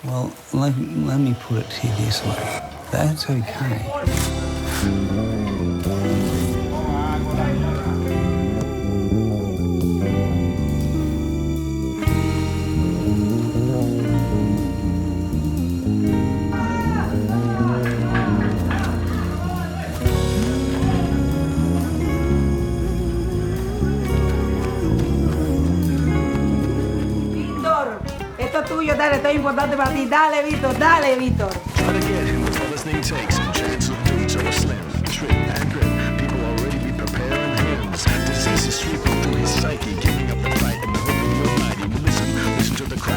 Well, let me put it to you this way. That's okay. Esto es tuyo, dale, esto es importante para ti. Dale, Víctor, dale, Víctor. Try to get him before this thing takes him. Chance of boots or a slim. Trip and grip. People already be preparing hymns. Disease is sweeping through his psyche, giving up the fight in the hope of the Almighty. Listen to the cry.